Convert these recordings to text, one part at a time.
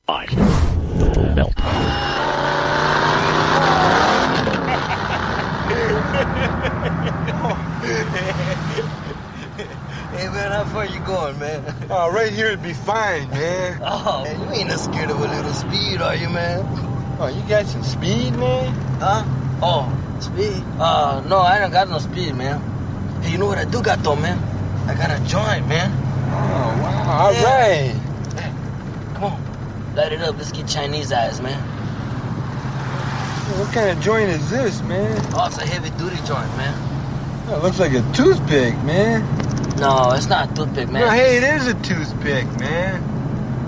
The full melt. Hey, man, how far you going, man? Oh, right here it'd be fine, man. Oh, man, you ain't not scared of a little speed, are you, man? Oh, you got some speed, man? Huh? Oh, speed? No, I don't got no speed, man. Hey, you know what I do got, though, man? I got a joint, man. Oh, wow. All right. Hey, come on. Light it up. Let's get Chinese eyes, man. What kind of joint is this, man? Oh, it's a heavy-duty joint, man. Oh, it looks like a toothpick, man. No, it's not a toothpick, man. No, hey, it is a toothpick, man.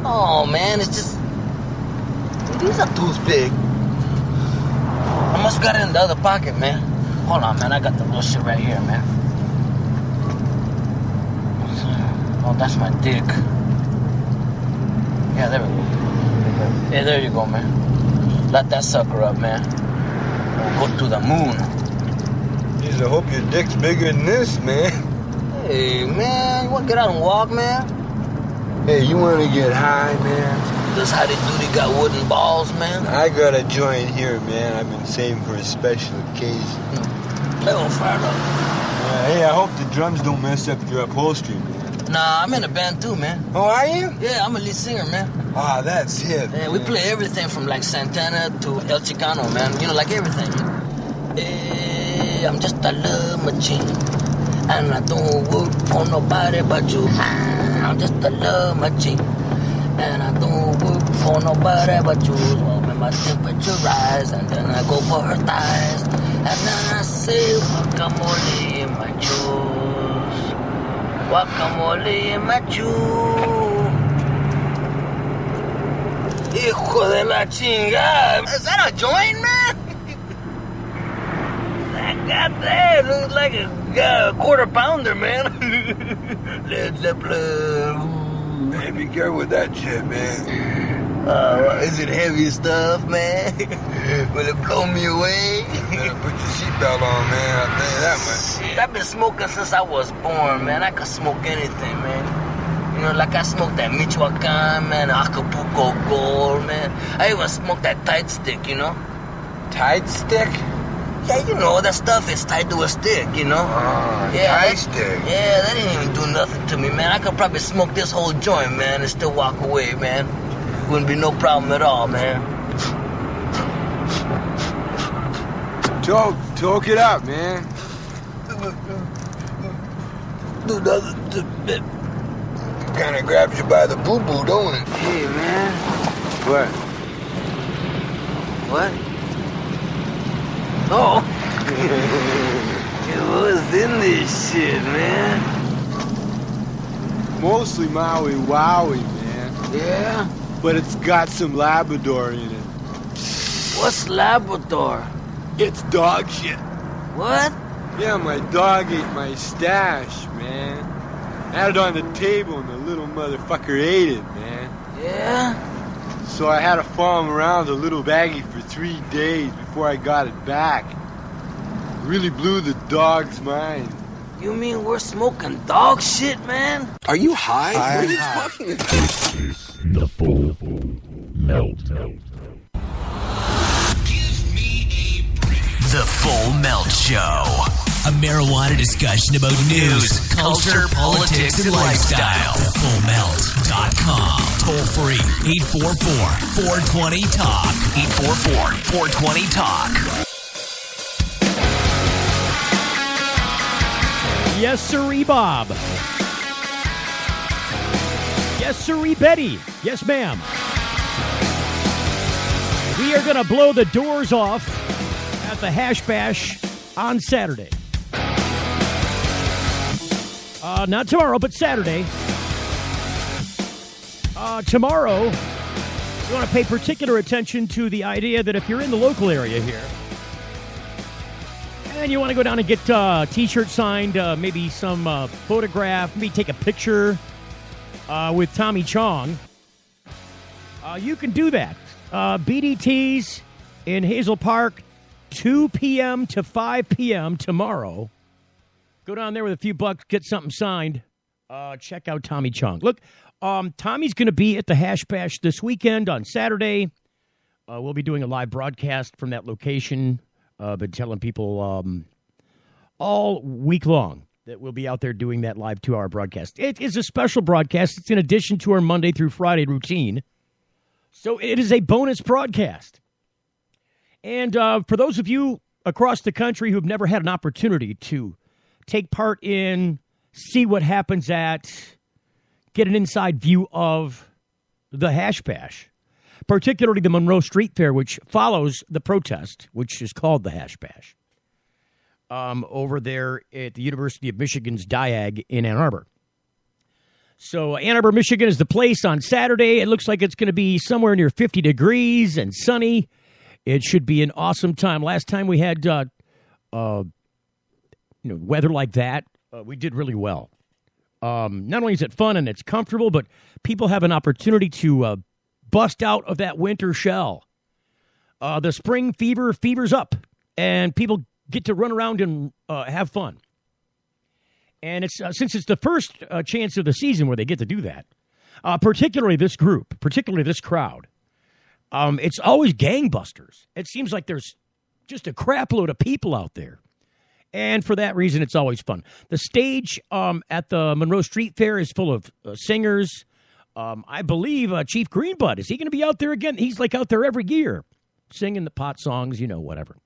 Oh, man, it's just... It is a toothpick. I must have got it in the other pocket, man. Hold on, man. I got the little shit right here, man. Oh, that's my dick. Yeah, there we go. Yeah, there you go, man. Light that sucker up, man. We'll go to the moon. Jeez, I hope your dick's bigger than this, man. Hey, man, you want to get out and walk, man? Hey, you want to get high, man? This how they do, they got wooden balls, man. I got a joint here, man. I've been saving for a special occasion. Play on fire up. Hey, I hope the drums don't mess up your upholstery, man. Nah, I'm in a band too, man. Oh, are you? Yeah, I'm a lead singer, man. Ah, that's it. Yeah, we play everything from like Santana to El Chicano, man. You know, like everything. Hey, I'm just a love machine. And I don't work for nobody but you. I'm just a love machine. And I don't work for nobody but you. Oh, when my temperature rise, and then I go for her thighs. And then I say, guacamole in my juice. Guacamole in my juice. Hijo de la chingada. Is that a joint, man? God damn, looks like a quarter pounder, man. Led Zeppelin. Hey, be careful with that shit, man. Is it heavy stuff, man? Will it blow me away? You better put your seatbelt on, man. I'll tell you that much. Shit, I've been smoking since I was born, man. I could smoke anything, man. You know, like I smoked that Michoacan, man, Acapulco Gold, man. I even smoked that tight stick, you know? Tight stick? Yeah, you know, that stuff is tied to a stick, you know? Tight stick. Yeah, that didn't even do nothing to me, man. I could probably smoke this whole joint, man, and still walk away, man. Wouldn't be no problem at all, man. Talk it up, man. Kind of grabs you by the boo-boo, don't it? Hey, man. What? What? Oh. What's in this shit, man? Mostly Maui Wowie, man. Yeah? But it's got some Labrador in it. What's Labrador? It's dog shit. What? Yeah, my dog ate my stash, man. I had it on the table and the little motherfucker ate it, man. Yeah? So I had to follow him around the little baggie for 3 days before I got it back. Really blew the dog's mind. You mean we're smoking dog shit, man? Are you high? I what am are you high. talking about? The full melt. The Full Melt Show. A marijuana discussion about news, culture, politics, and lifestyle. FullMelt.com. Toll free. 844-420-TALK. 844-420-TALK. Yes, sirree, Bob. Yes, sirree, Betty. Yes, ma'am. We are going to blow the doors off at the Hash Bash on Saturday. Not tomorrow, but Saturday. Tomorrow, you want to pay particular attention to the idea that if you're in the local area here, and you want to go down and get T-shirt signed, maybe some photograph, maybe take a picture with Tommy Chong, you can do that. BDT's in Hazel Park, 2 p.m. to 5 p.m. tomorrow. Go down there with a few bucks, get something signed. check out Tommy Chong. Look, Tommy's going to be at the Hash Bash this weekend on Saturday. We'll be doing a live broadcast from that location. Been telling people all week long that we'll be out there doing that live 2-hour broadcast. It is a special broadcast. It's in addition to our Monday through Friday routine. So it is a bonus broadcast. And for those of you across the country who've never had an opportunity to take part in, see what happens at, get an inside view of the Hash Bash, particularly the Monroe Street Fair, which follows the protest, which is called the Hash Bash, over there at the University of Michigan's diag in Ann Arbor. So Ann Arbor, Michigan is the place on Saturday. It looks like it's going to be somewhere near 50 degrees and sunny. It should be an awesome time. Last time we had weather like that, we did really well. Not only is it fun and it's comfortable, but people have an opportunity to bust out of that winter shell. The spring fever's up, and people get to run around and have fun. And it's since it's the first chance of the season where they get to do that, particularly this group, particularly this crowd, it's always gangbusters. It seems like there's just a crap load of people out there. And for that reason, it's always fun. The stage at the Monroe Street Fair is full of singers. I believe Chief Greenbud, is he going to be out there again? He's like out there every year singing the pot songs, whatever.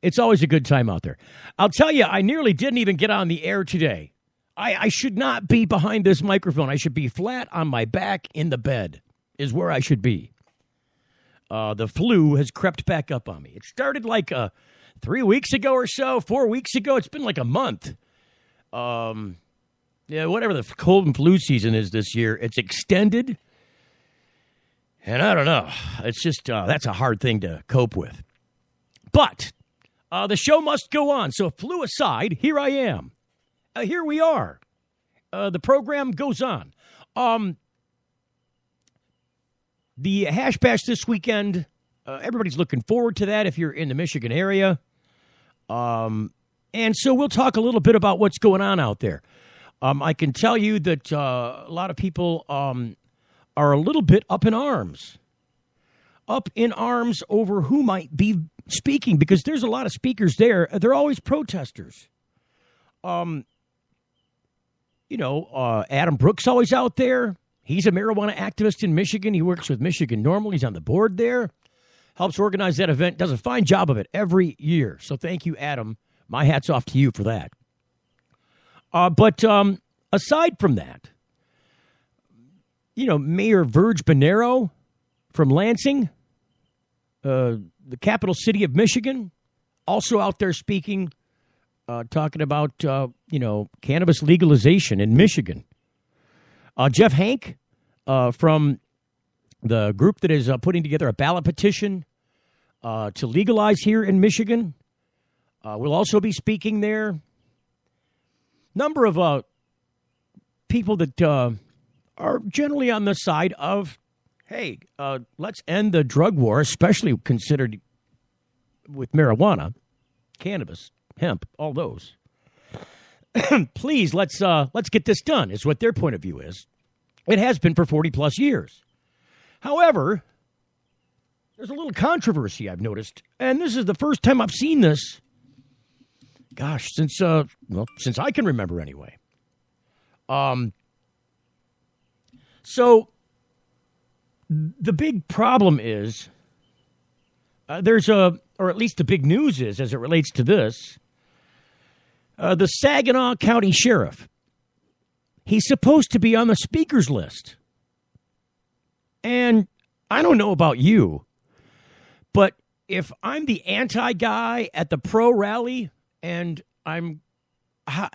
It's always a good time out there. I'll tell you, I nearly didn't even get on the air today. I should not be behind this microphone. I should be flat on my back in the bed is where I should be. The flu has crept back up on me. It started like 3 weeks ago or so, 4 weeks ago. It's been like a month. Whatever the cold and flu season is this year, it's extended. And I don't know. It's just, that's a hard thing to cope with. But the show must go on. So flu aside, here I am. Here we are. The program goes on. The Hash Bash this weekend, everybody's looking forward to that if you're in the Michigan area. And so we'll talk a little bit about what's going on out there. I can tell you that a lot of people are a little bit up in arms over who might be speaking, because there's a lot of speakers there. They're always protesters. Adam Brooks always out there. He's a marijuana activist in Michigan. He works with Michigan NORML. He's on the board there. Helps organize that event. Does a fine job of it every year. So thank you, Adam. My hat's off to you for that. But aside from that, Mayor Verge Bonero from Lansing, the capital city of Michigan, also out there speaking, talking about, cannabis legalization in Michigan. Jeff Hank from the group that is putting together a ballot petition to legalize here in Michigan will also be speaking there. Number of people that are generally on the side of, hey, let's end the drug war, especially considered with marijuana, cannabis, hemp, all those. Please, let's get this done, is what their point of view is. It has been for 40-plus years. However, there's a little controversy I've noticed, and this is the first time I've seen this, since I can remember anyway. So the big problem is or at least the big news is, as it relates to this, the Saginaw County Sheriff, he's supposed to be on the speakers list. And I don't know about you, but if I'm the anti-guy at the pro rally and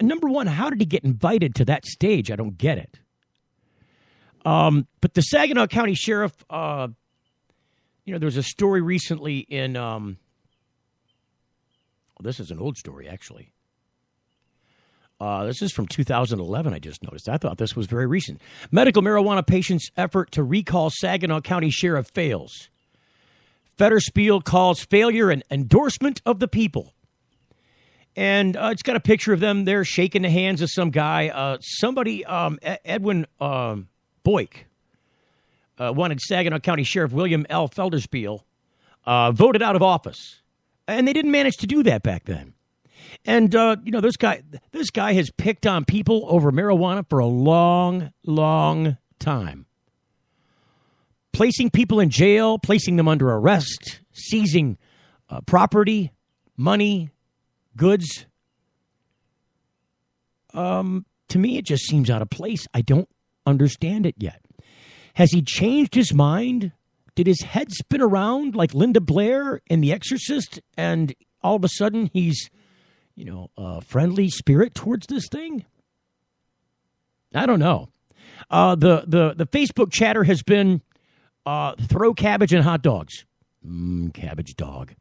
number one, how did he get invited to that stage? I don't get it. But the Saginaw County Sheriff, there was a story recently in, this is an old story, actually. This is from 2011, I just noticed. I thought this was very recent. Medical marijuana patient's effort to recall Saginaw County Sheriff fails. Federspiel calls failure an endorsement of the people. And it's got a picture of them there shaking the hands of some guy. Edwin Boyk, wanted Saginaw County Sheriff William L. Felderspiel voted out of office. And they didn't manage to do that back then. And, this guy has picked on people over marijuana for a long, long time. Placing people in jail, placing them under arrest, seizing property, money, goods. To me, it just seems out of place. I don't understand it yet. Has he changed his mind? Did his head spin around like Linda Blair in The Exorcist, and all of a sudden he's, a friendly spirit towards this thing? I don't know. The Facebook chatter has been throw cabbage and hot dogs. Cabbage dog.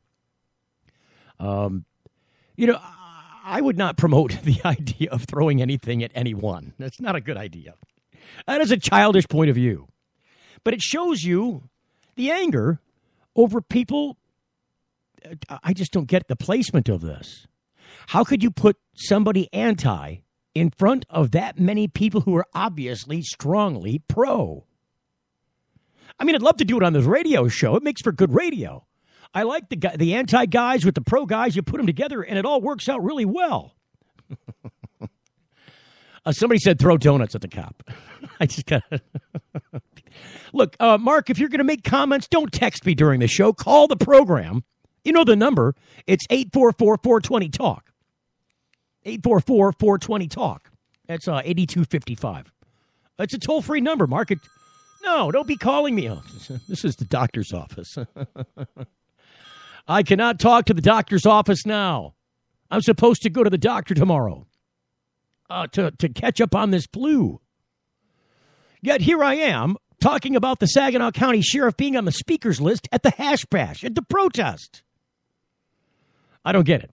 I would not promote the idea of throwing anything at anyone. That's not a good idea. That is a childish point of view. But it shows you the anger over people. I just don't get the placement of this. How could you put somebody anti in front of that many people who are obviously strongly pro? I mean, I'd love to do it on this radio show. It makes for good radio. I like the anti guys with the pro guys. You put them together, and it all works out really well. Somebody said throw donuts at the cop. I just got to... Look, Mark, if you're going to make comments, don't text me during the show. Call the program. You know the number. It's 844-420-TALK. 844-420-TALK. That's 8255. It's a toll-free number, Mark. No, don't be calling me. Oh, this is the doctor's office. I cannot talk to the doctor's office now. I'm supposed to go to the doctor tomorrow to catch up on this flu. Yet here I am talking about the Saginaw County Sheriff being on the speakers list at the hash bash, at the protest. I don't get it.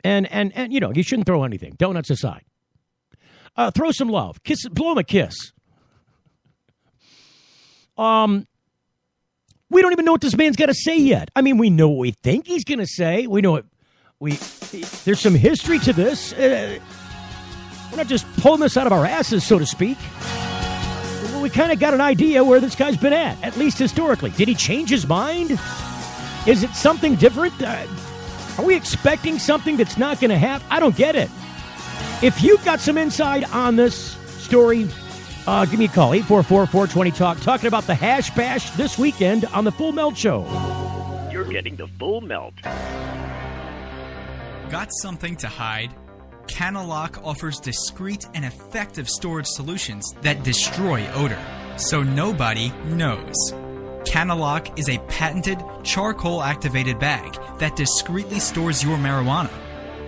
And you shouldn't throw anything. Donuts aside. Throw some love. Blow him a kiss. We don't even know what this man's got to say yet. I mean, we know what we think he's going to say. We know it. There's some history to this. We're not just pulling this out of our asses, so to speak. We kind of got an idea where this guy's been at least historically. Did he change his mind? Is it something different? Are we expecting something that's not going to happen? I don't get it. If you've got some insight on this story, give me a call, 844-420-TALK, talking about the hash bash this weekend on the Full Melt Show. You're getting the Full Melt. Got something to hide? Canalock offers discreet and effective storage solutions that destroy odor, so nobody knows. Canalock is a patented charcoal-activated bag that discreetly stores your marijuana.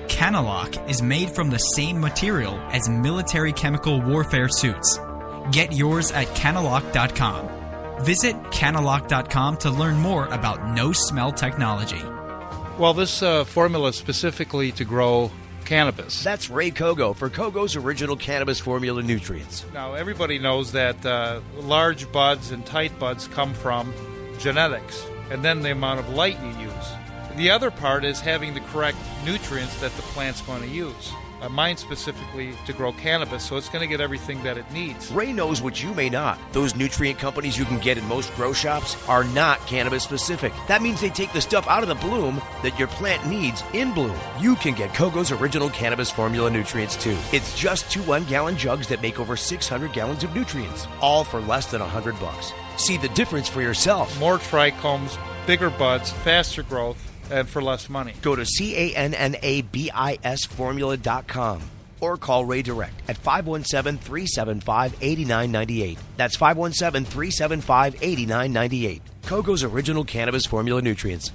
Canalock is made from the same material as military chemical warfare suits. Get yours at Canalock.com. Visit Canalock.com to learn more about no-smell technology. Well, this formula is specifically to grow cannabis. That's Ray Kogo for Kogo's Original Cannabis Formula Nutrients. Now, everybody knows that large buds and tight buds come from genetics, and then the amount of light you use. The other part is having the correct nutrients that the plant's going to use. Mine specifically to grow cannabis, so it's going to get everything that it needs. Ray knows what you may not. Those nutrient companies you can get in most grow shops are not cannabis specific. That means they take the stuff out of the bloom that your plant needs in bloom. You can get Kogo's Original Cannabis Formula Nutrients too. It's just 2 1-gallon jugs that make over 600 gallons of nutrients, all for less than $100. See the difference for yourself. More trichomes, bigger buds, faster growth, and for less money. Go to CANNABISformula.com or call Ray Direct at 517-375-8998. That's 517-375-8998. Kogo's Original Cannabis Formula Nutrients.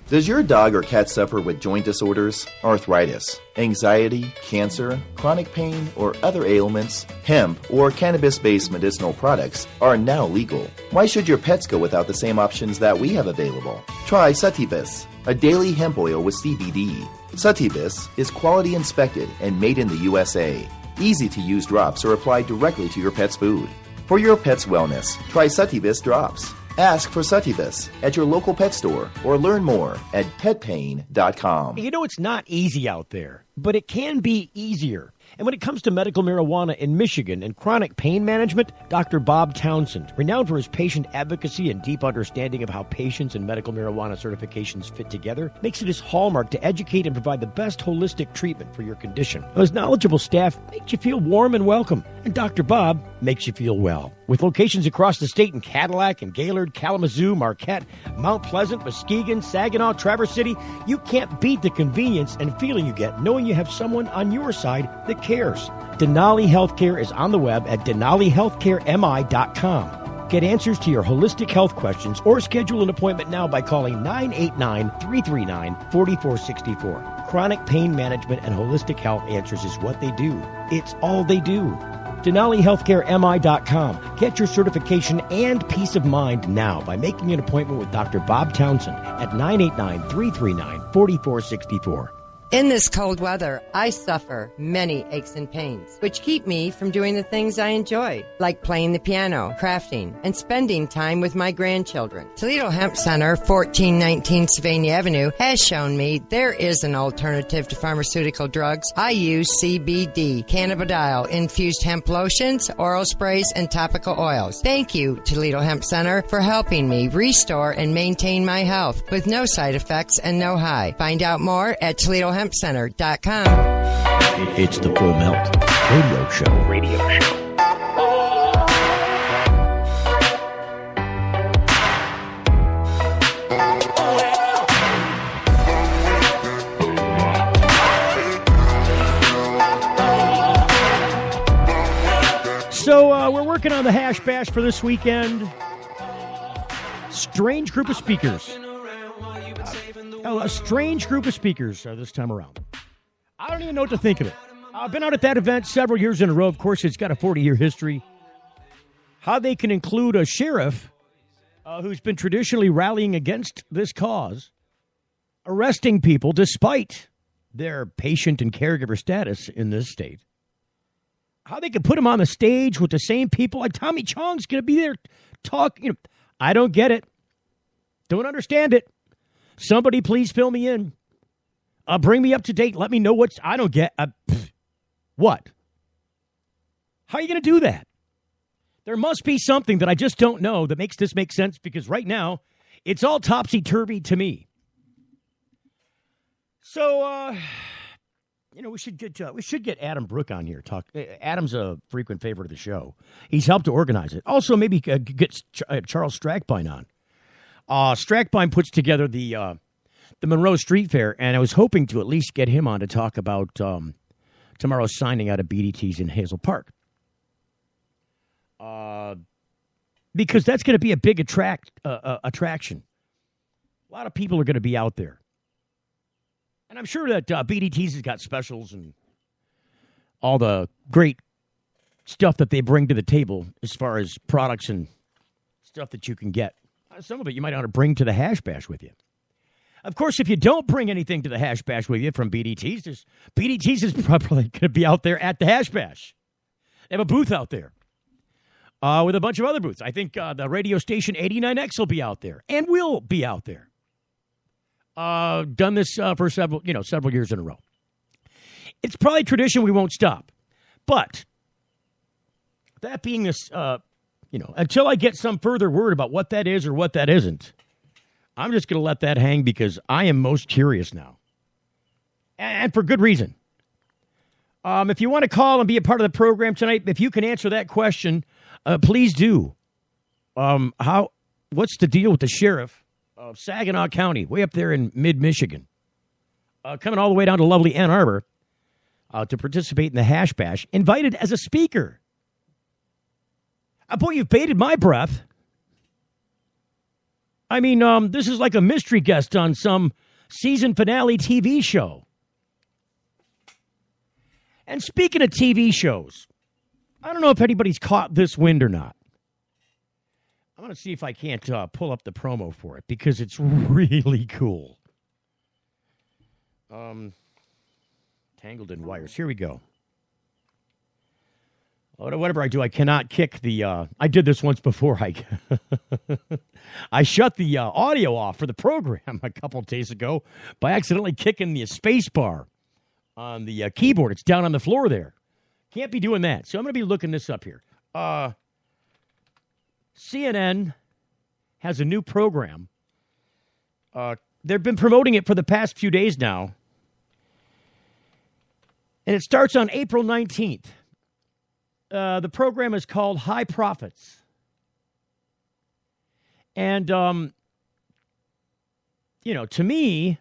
Does your dog or cat suffer with joint disorders, arthritis, anxiety, cancer, chronic pain, or other ailments? Hemp or cannabis-based medicinal products are now legal. Why should your pets go without the same options that we have available? Try Sativus, a daily hemp oil with CBD. Sativus is quality inspected and made in the USA. Easy-to-use drops are applied directly to your pet's food. For your pet's wellness, try Sativus drops. Ask for Suttibus at your local pet store or learn more at petpain.com. You know, it's not easy out there, but it can be easier. And when it comes to medical marijuana in Michigan and chronic pain management, Dr. Bob Townsend, renowned for his patient advocacy and deep understanding of how patients and medical marijuana certifications fit together, makes it his hallmark to educate and provide the best holistic treatment for your condition. His knowledgeable staff makes you feel warm and welcome, and Dr. Bob makes you feel well. With locations across the state in Cadillac and Gaylord, Kalamazoo, Marquette, Mount Pleasant, Muskegon, Saginaw, Traverse City, you can't beat the convenience and feeling you get knowing you have someone on your side that cares. Denali Healthcare is on the web at denalihealthcaremi.com. Get answers to your holistic health questions or schedule an appointment now by calling 989-339-4464. Chronic pain management and holistic health answers is what they do. It's all they do. DenaliHealthcareMI.com. Get your certification and peace of mind now by making an appointment with Dr. Bob Townsend at 989-339-4464. In this cold weather, I suffer many aches and pains, which keep me from doing the things I enjoy, like playing the piano, crafting, and spending time with my grandchildren. Toledo Hemp Center, 1419 Sylvania Avenue, has shown me there is an alternative to pharmaceutical drugs. I use CBD, cannabidiol, infused hemp lotions, oral sprays, and topical oils. Thank you, Toledo Hemp Center, for helping me restore and maintain my health with no side effects and no high. Find out more at ToledoHempCenter.com. It's the Full Melt Radio Show. So we're working on the Hash Bash for this weekend. Strange group of speakers. A strange group of speakers this time around. I don't even know what to think of it. I've been out at that event several years in a row. Of course, it's got a 40-year history. How they can include a sheriff who's been traditionally rallying against this cause, arresting people despite their patient and caregiver status in this state. How they could put him on the stage with the same people, like Tommy Chong's going to be there talking. I don't get it. Don't understand it. Somebody please fill me in. Bring me up to date. Let me know what's... I don't get... what? How are you going to do that? There must be something that I just don't know that makes this make sense, because right now, it's all topsy-turvy to me. So, we should get Adam Brook on here. Adam's a frequent favorite of the show. He's helped to organize it. Also, maybe get Charles Strackbine on. Strackbine puts together the Monroe Street Fair, and I was hoping to at least get him on to talk about tomorrow's signing out of BDTs in Hazel Park. Because that's going to be a big attraction. A lot of people are going to be out there. And I'm sure that BDTs has got specials and all the great stuff that they bring to the table as far as products and stuff that you can get. Some of it you might want to bring to the Hash Bash with you. Of course, if you don't bring anything to the Hash Bash with you from BDTs, BDTs is probably going to be out there at the Hash Bash. They have a booth out there with a bunch of other booths. I think the radio station 89X will be out there and will be out there. Done this for several years in a row. It's probably tradition we won't stop. But that being this... until I get some further word about what that is or what that isn't, I'm just going to let that hang because I am most curious now. And for good reason. If you want to call and be a part of the program tonight, if you can answer that question, please do. What's the deal with the sheriff of Saginaw County, way up there in mid-Michigan, coming all the way down to lovely Ann Arbor to participate in the Hash Bash, invited as a speaker? Boy, you've baited my breath. I mean, this is like a mystery guest on some season finale TV show. And speaking of TV shows, I don't know if anybody's caught this wind or not. I'm going to see if I can't pull up the promo for it because it's really cool. Tangled in wires. Here we go. Whatever I do, I cannot kick the. I did this once before. I shut the audio off for the program a couple of days ago by accidentally kicking the space bar on the keyboard. It's down on the floor there. Can't be doing that. So I'm going to be looking this up here. CNN has a new program. They've been promoting it for the past few days now. And it starts on April 19th. The program is called High Profits. And, to me,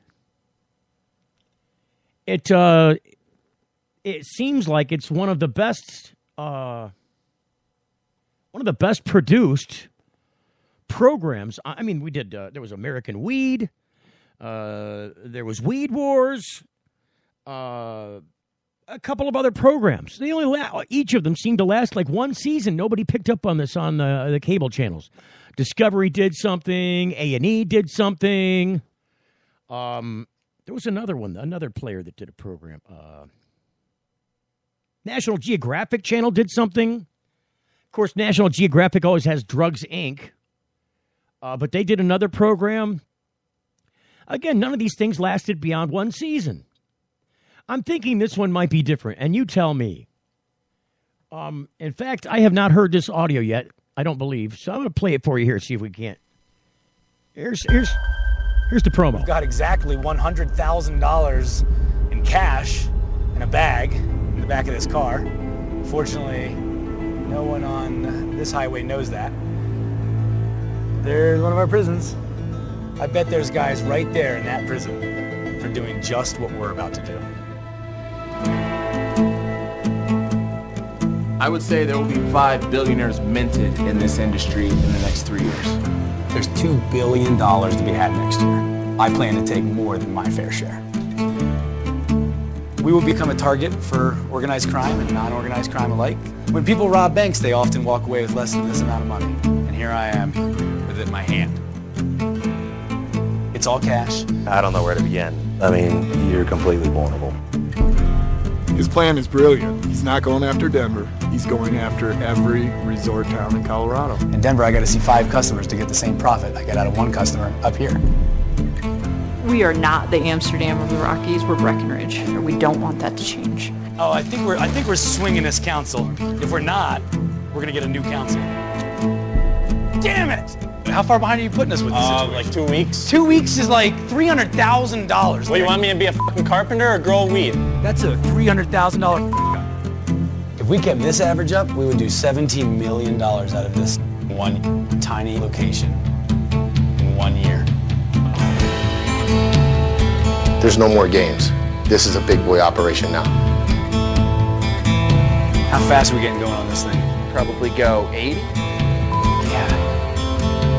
it seems like it's one of the best produced programs. I mean, we did, there was American Weed, there was Weed Wars, a couple of other programs. They only each of them seemed to last like one season. Nobody picked up on this on the cable channels. Discovery did something. A&E did something. There was another player that did a program. National Geographic Channel did something. Of course, National Geographic always has Drugs, Inc., but they did another program. Again, none of these things lasted beyond one season. I'm thinking this one might be different, and you tell me. In fact, I have not heard this audio yet, I don't believe, so I'm going to play it for you here, see if we can't. Here's the promo. We've got exactly $100,000 in cash in a bag in the back of this car. Fortunately, no one on this highway knows that. There's one of our prisons. I bet there's guys right there in that prison for doing just what we're about to do. I would say there will be 5 billionaires minted in this industry in the next 3 years. There's $2 billion to be had next year. I plan to take more than my fair share. We will become a target for organized crime and non-organized crime alike. When people rob banks, they often walk away with less than this amount of money. And here I am with it in my hand. It's all cash. I don't know where to begin. I mean, you're completely vulnerable. His plan is brilliant. He's not going after Denver. He's going after every resort town in Colorado. In Denver, I got to see 5 customers to get the same profit I get out of 1 customer up here. We are not the Amsterdam or the Rockies. We're Breckenridge. We don't want that to change. Oh, I think we're swinging this council. If we're not, we're gonna get a new council. Damn it! How far behind are you putting us with this situation? Like 2 weeks. 2 weeks is like $300,000. What, you want me to be a fucking carpenter or grow weed? That's a $300,000 If we kept this average up, we would do $17 million out of this one tiny location in 1 year. There's no more games. This is a big boy operation now. How fast are we getting going on this thing? Probably go 80.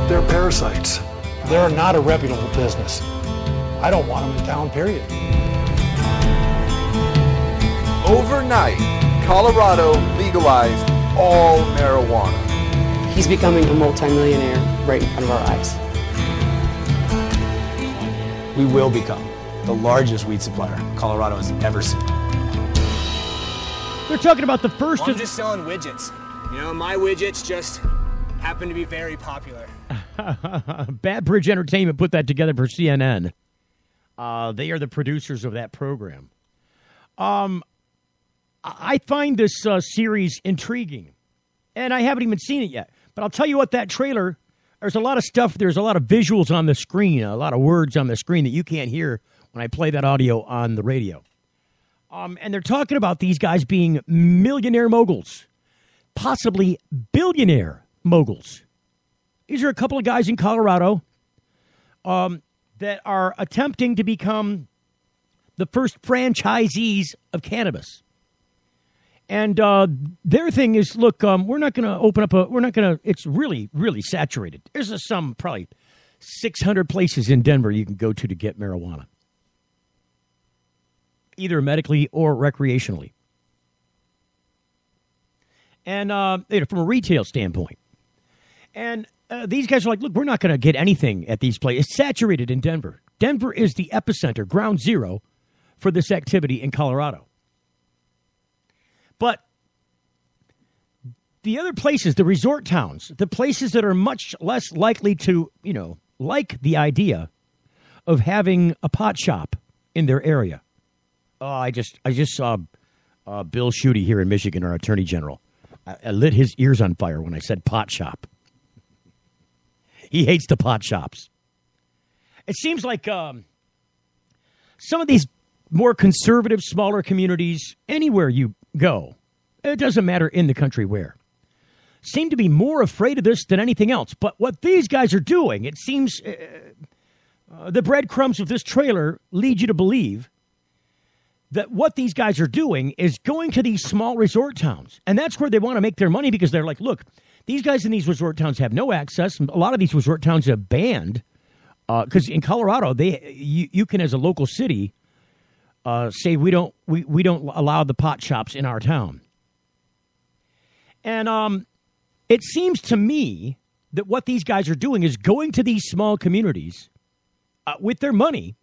They're parasites. They're not a reputable business. I don't want them in town, period. Overnight, Colorado legalized all marijuana. He's becoming a multimillionaire right in front of our eyes. We will become the largest weed supplier Colorado has ever seen. They're talking about the first I'm just selling widgets. You know, my widgets just happen to be very popular. Bad Bridge Entertainment put that together for CNN. They are the producers of that program. I find this series intriguing, and I haven't even seen it yet. But I'll tell you what, that trailer, there's a lot of stuff, there's a lot of visuals on the screen, a lot of words on the screen that you can't hear when I play that audio on the radio. And they're talking about these guys being millionaire moguls, possibly billionaire moguls. These are a couple of guys in Colorado that are attempting to become the first franchisees of cannabis. And their thing is, look, we're not going to open up it's really, really saturated. There's some probably 600 places in Denver you can go to get marijuana, either medically or recreationally. And from a retail standpoint. And these guys are like, look, we're not going to get anything at these places. It's saturated in Denver. Denver is the epicenter, ground zero for this activity in Colorado. But the other places, the resort towns, the places that are much less likely to, like the idea of having a pot shop in their area. Oh, I just saw Bill Schuette here in Michigan, our Attorney General. I lit his ears on fire when I said pot shop. He hates the pot shops. It seems like some of these more conservative, smaller communities, anywhere you go, it doesn't matter in the country where, seem to be more afraid of this than anything else. But what these guys are doing, it seems the breadcrumbs of this trailer lead you to believe that what these guys are doing is going to these small resort towns. And that's where they want to make their money because they're like, look, these guys in these resort towns have no access. A lot of these resort towns have banned, because in Colorado, you can, as a local city, say we don't allow the pot shops in our town. And it seems to me that what these guys are doing is going to these small communities with their money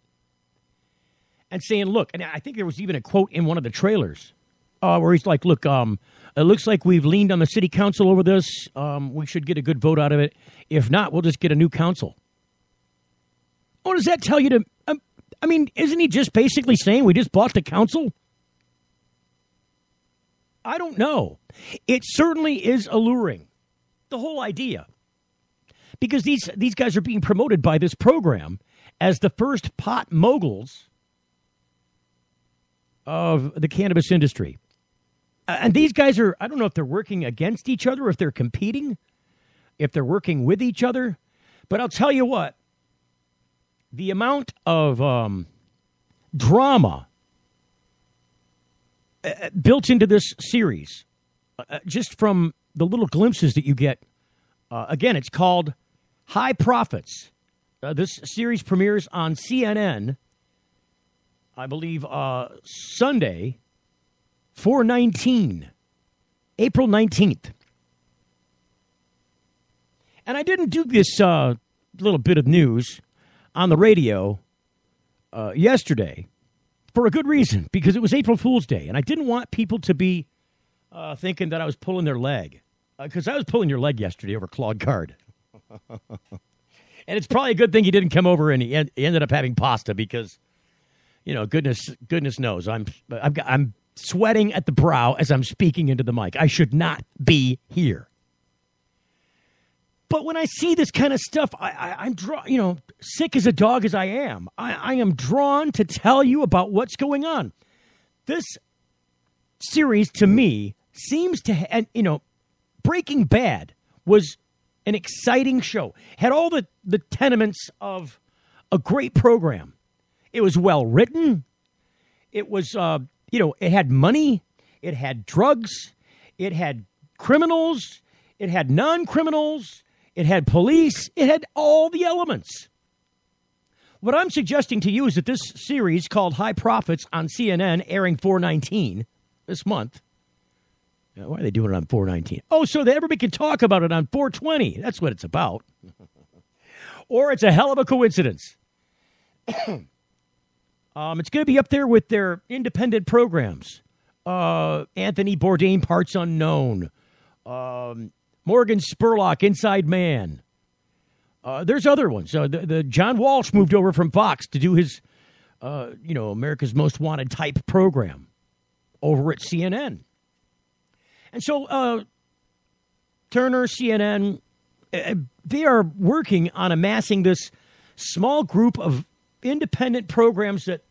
and saying, look, and I think there was even a quote in one of the trailers where he's like, look, it looks like we've leaned on the city council over this. We should get a good vote out of it. If not, we'll just get a new council. What does that tell you to... I mean, isn't he just basically saying we just bought the council? I don't know. It certainly is alluring, the whole idea. Because these guys are being promoted by this program as the first pot moguls of the cannabis industry. And these guys are, I don't know if they're working against each other, if they're competing, if they're working with each other. But I'll tell you what, the amount of drama built into this series, just from the little glimpses that you get, again, it's called High Profits. This series premieres on CNN, I believe, Sunday, 4/19, April 19th. And I didn't do this little bit of news on the radio yesterday for a good reason, because it was April Fool's Day, and I didn't want people to be thinking that I was pulling their leg, because I was pulling your leg yesterday over Claude Card. And it's probably a good thing he didn't come over and he ended up having pasta, because, goodness knows, I'm sweating at the brow as I'm speaking into the mic. I should not be here. But when I see this kind of stuff, I'm sick as a dog as I am, I am drawn to tell you about what's going on. This series, to me, seems to, and Breaking Bad was an exciting show. Had all the tenements of a great program. It was well written. It was, it had money. It had drugs. It had criminals. It had non-criminals. It had police. It had all the elements. What I'm suggesting to you is that this series called High Profits on CNN, airing 4/19 this month. Why are they doing it on 4/19? Oh, so that everybody can talk about it on 4/20. That's what it's about. Or it's a hell of a coincidence. It's going to be up there with their independent programs. Anthony Bourdain, Parts Unknown. Morgan Spurlock, Inside Man. There's other ones. The John Walsh moved over from Fox to do his, America's Most Wanted type program over at CNN. And so Turner, CNN, they are working on amassing this small group of independent programs that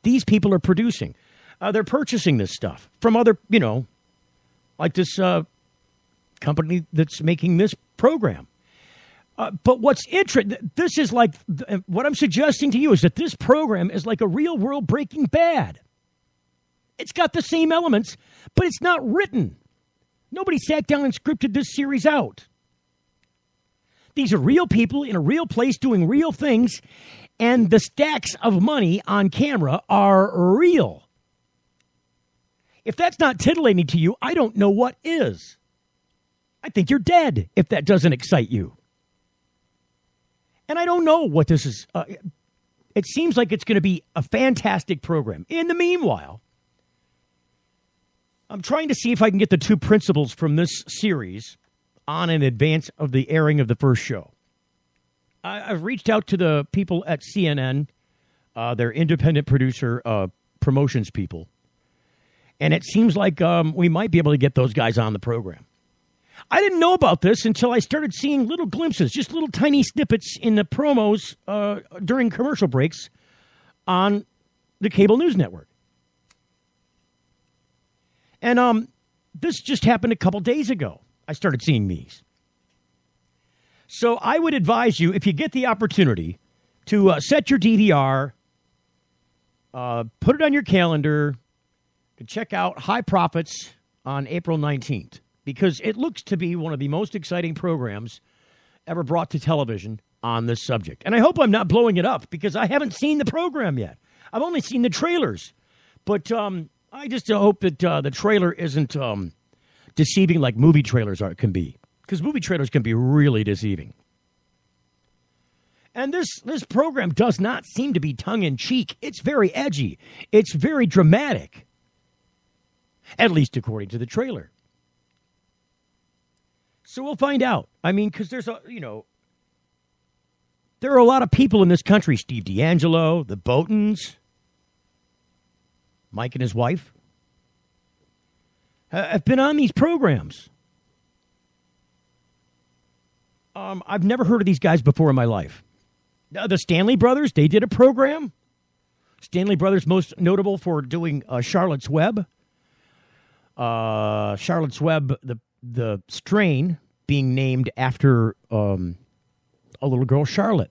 these people are producing. They're purchasing this stuff from other, like this company that's making this program. But what's interesting, this is like, what I'm suggesting to you is that this program is like a real world Breaking Bad. It's got the same elements, but it's not written. Nobody sat down and scripted this series out. These are real people in a real place doing real things, and the stacks of money on camera are real. If that's not titillating to you, I don't know what is. I think you're dead if that doesn't excite you. And I don't know what this is. It seems like it's going to be a fantastic program. In the meanwhile, I'm trying to see if I can get the two principals from this series on in advance of the airing of the first show. I've reached out to the people at CNN, their independent producer promotions people, and it seems like we might be able to get those guys on the program. I didn't know about this until I started seeing little glimpses, just little tiny snippets in the promos during commercial breaks on the cable news network. And this just happened a couple days ago. I started seeing these. So I would advise you, if you get the opportunity, to set your DVR, put it on your calendar, to check out High Profits on April 19th, because it looks to be one of the most exciting programs ever brought to television on this subject. And I hope I'm not blowing it up, because I haven't seen the program yet. I've only seen the trailers. But I just hope that the trailer isn't deceiving like movie trailers can be, because movie trailers can be really deceiving. And this program does not seem to be tongue-in-cheek. It's very edgy. It's very dramatic, at least according to the trailer. So we'll find out. I mean, because there are a lot of people in this country, Steve D'Angelo, the Botons, Mike and his wife, have been on these programs. I've never heard of these guys before in my life. The Stanley Brothers, they did a program. Stanley Brothers most notable for doing Charlotte's Web. Charlotte's Web, the strain being named after a little girl, Charlotte,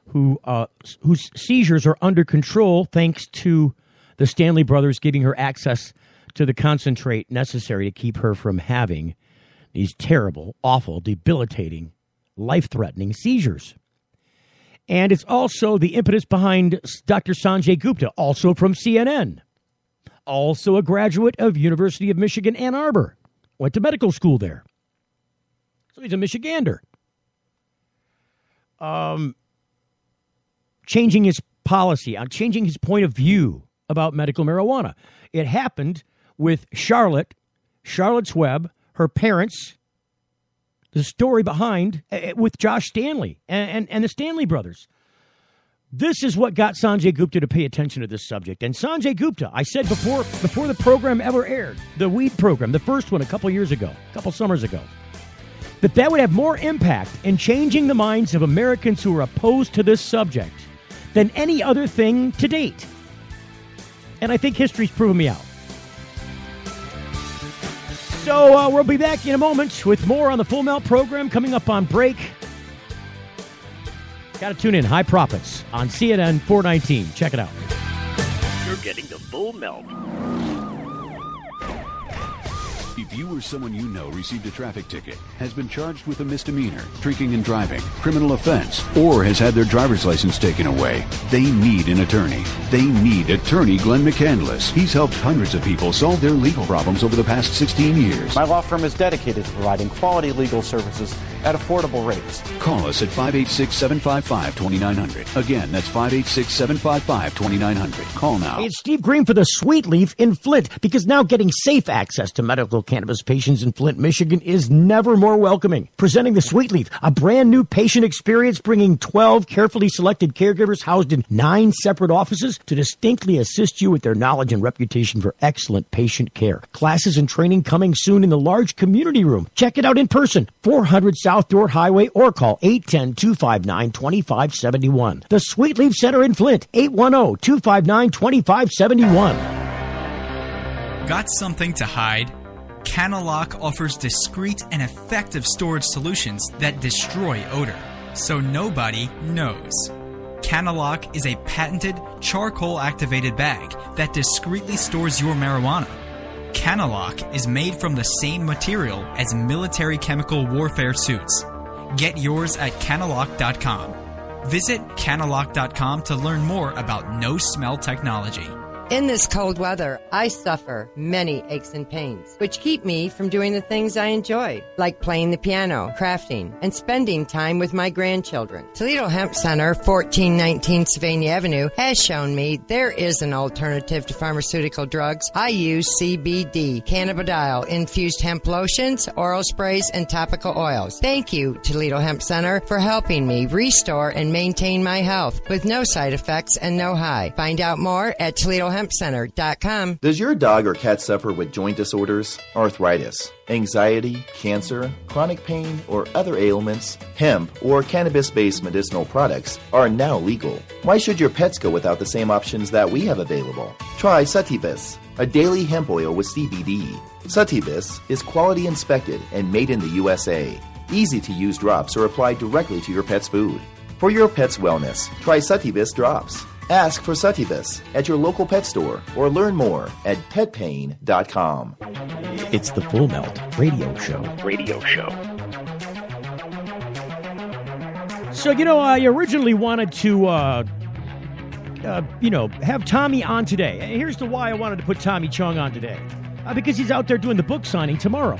whose seizures are under control thanks to the Stanley Brothers giving her access to the concentrate necessary to keep her from having these terrible, awful, debilitating, life-threatening seizures. And it's also the impetus behind Dr. Sanjay Gupta, also from CNN, also a graduate of University of Michigan, Ann Arbor, went to medical school there. So he's a Michigander. Changing his policy, changing his point of view about medical marijuana. It happened with Charlotte's Web, her parents, the story behind, with Josh Stanley and the Stanley Brothers. This is what got Sanjay Gupta to pay attention to this subject. And Sanjay Gupta, I said before the program ever aired, the weed program, the first one a couple summers ago, that would have more impact in changing the minds of Americans who are opposed to this subject than any other thing to date. And I think history's proven me out. So we'll be back in a moment with more on the Full Melt program coming up on break. Got to tune in. High Profits on CNN 419. Check it out. You're getting the Full Melt. If you or someone you know received a traffic ticket, has been charged with a misdemeanor, drinking and driving, criminal offense, or has had their driver's license taken away, they need an attorney. They need attorney Glenn McCandless. He's helped hundreds of people solve their legal problems over the past 16 years. My law firm is dedicated to providing quality legal services at affordable rates. Call us at 586-755-2900. Again, that's 586-755-2900. Call now. Hey, it's Steve Green for the Sweet Leaf in Flint, because now getting safe access to medical cannabis patients in Flint, Michigan is never more welcoming. Presenting the Sweet Leaf, a brand new patient experience, bringing 12 carefully selected caregivers housed in 9 separate offices to distinctly assist you with their knowledge and reputation for excellent patient care. Classes and training coming soon in the large community room. Check it out in person, 400 South Dorr Highway, or call 810-259-2571. The Sweet Leaf Center in Flint, 810-259-2571. Got something to hide? Canalock offers discreet and effective storage solutions that destroy odor, so nobody knows. Canalock is a patented charcoal-activated bag that discreetly stores your marijuana. Canalock is made from the same material as military chemical warfare suits. Get yours at Canalock.com. Visit Canalock.com to learn more about no-smell technology. In this cold weather, I suffer many aches and pains, which keep me from doing the things I enjoy, like playing the piano, crafting, and spending time with my grandchildren. Toledo Hemp Center, 1419 Sylvania Avenue, has shown me there is an alternative to pharmaceutical drugs. I use CBD, cannabidiol, infused hemp lotions, oral sprays, and topical oils. Thank you, Toledo Hemp Center, for helping me restore and maintain my health with no side effects and no high. Find out more at ToledoHempCenter.com. Does your dog or cat suffer with joint disorders, arthritis, anxiety, cancer, chronic pain, or other ailments? Hemp or cannabis-based medicinal products are now legal. Why should your pets go without the same options that we have available? Try Sativus, a daily hemp oil with CBD. Sativus is quality inspected and made in the USA. Easy-to-use drops are applied directly to your pet's food. For your pet's wellness, try Sativus drops. Ask for Sativus at your local pet store or learn more at petpain.com. It's the Full Melt Radio Show. So, I originally wanted to, have Tommy on today. And here's the why I wanted to put Tommy Chong on today. Because he's out there doing the book signing tomorrow.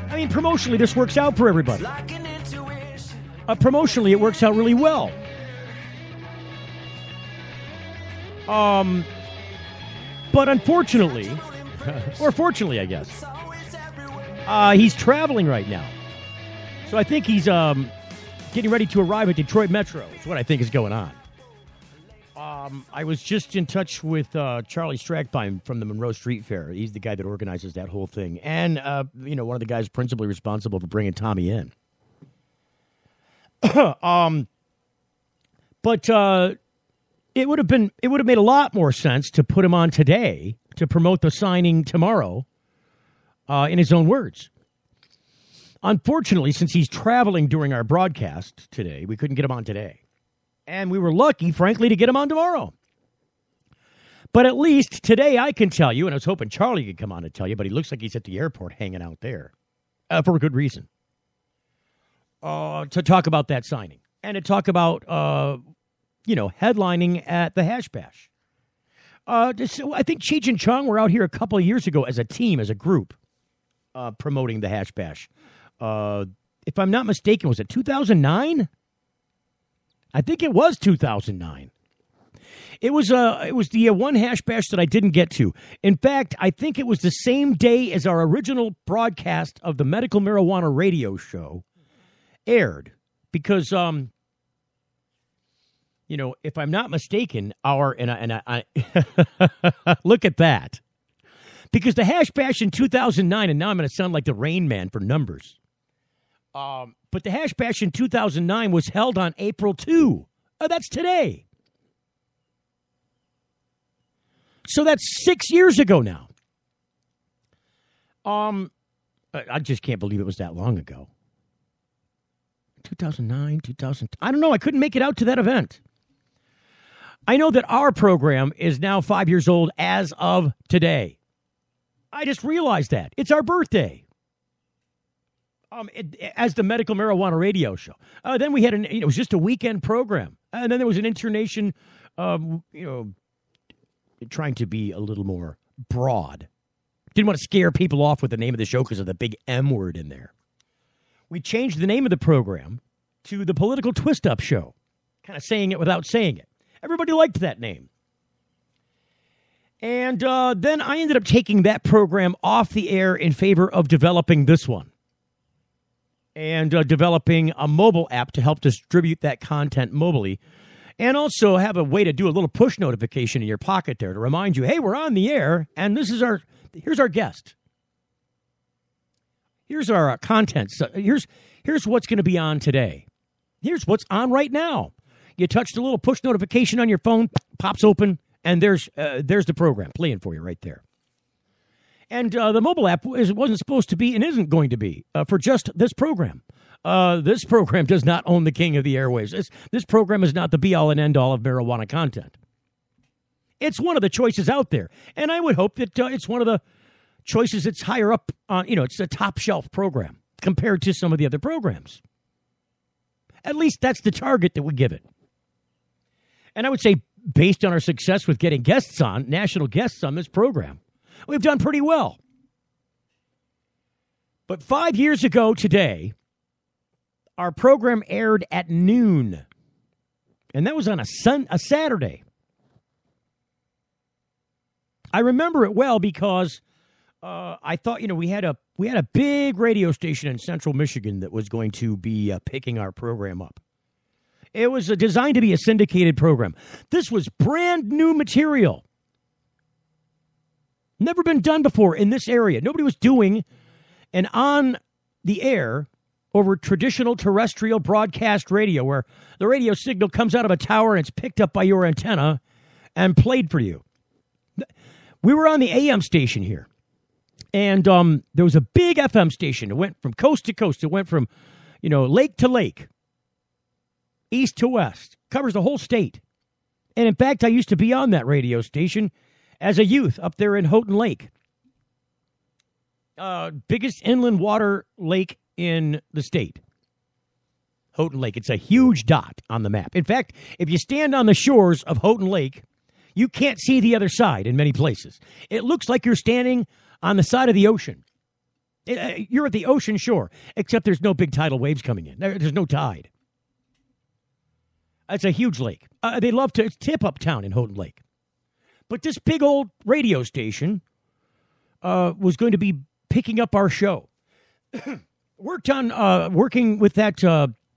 I mean, promotionally, this works out for everybody. Promotionally, it works out really well. But unfortunately, or fortunately, I guess, he's traveling right now. So I think he's getting ready to arrive at Detroit Metro. Is what I think is going on. I was just in touch with Charlie Strackbein from the Monroe Street Fair. He's the guy that organizes that whole thing. And, one of the guys principally responsible for bringing Tommy in. But it would have made a lot more sense to put him on today to promote the signing tomorrow, in his own words. Unfortunately, since he's traveling during our broadcast today, we couldn't get him on today. And we were lucky, frankly, to get him on tomorrow. But at least today I can tell you, and I was hoping Charlie could come on and tell you, but he looks like he's at the airport hanging out there for a good reason. To talk about that signing and to talk about, headlining at the Hash Bash. I think Cheech and Chong were out here a couple of years ago as a team, as a group, promoting the Hash Bash. If I'm not mistaken, was it 2009? I think it was 2009. It was the one Hash Bash that I didn't get to. In fact, I think it was the same day as our original broadcast of the Medical Marijuana Radio Show aired. Because, if I'm not mistaken, I look at that. Because the Hash Bash in 2009, and now I'm going to sound like the Rain Man for numbers. But the Hash Bash in 2009 was held on April 2. That's today. So that's 6 years ago now. I just can't believe it was that long ago. 2009, 2000. I don't know. I couldn't make it out to that event. I know that our program is now 5 years old as of today. I just realized that. It's our birthday. As the Medical Marijuana Radio Show. Then we had it was just a weekend program. And then there was an internation, trying to be a little more broad. Didn't want to scare people off with the name of the show because of the big M word in there. We changed the name of the program to the Political Twist-Up Show. Kind of saying it without saying it. Everybody liked that name. And then I ended up taking that program off the air in favor of developing this one. And developing a mobile app to help distribute that content mobily. And also have a way to do a little push notification in your pocket there to remind you, hey, we're on the air, and here's our guest. Here's our content. So here's what's going to be on today. Here's what's on right now. You touch the little push notification on your phone, pops open, and there's the program playing for you right there. And the mobile app wasn't supposed to be and isn't going to be for just this program. This program does not own the king of the airwaves. This program is not the be-all and end-all of marijuana content. It's one of the choices out there. And I would hope that it's one of the choices that's higher up on, it's a top-shelf program compared to some of the other programs. At least that's the target that we give it. And I would say based on our success with getting guests on, national guests on this program, we've done pretty well. But 5 years ago today, our program aired at noon. And that was on a Saturday. I remember it well because I thought, we had a big radio station in Central Michigan that was going to be picking our program up. It was designed to be a syndicated program. This was brand new material. Never been done before in this area. Nobody was doing an on the air over traditional terrestrial broadcast radio where the radio signal comes out of a tower and it's picked up by your antenna and played for you. We were on the AM station here, and there was a big FM station. It went from coast to coast. It went from, lake to lake, east to west, covers the whole state. And in fact, I used to be on that radio station as a youth up there in Houghton Lake. Biggest inland water lake in the state. Houghton Lake. It's a huge dot on the map. In fact, if you stand on the shores of Houghton Lake, you can't see the other side in many places. It looks like you're standing on the side of the ocean. You're at the ocean shore, except there's no big tidal waves coming in. There's no tide. It's a huge lake. They love to tip up town in Houghton Lake. But this big old radio station was going to be picking up our show. Working with that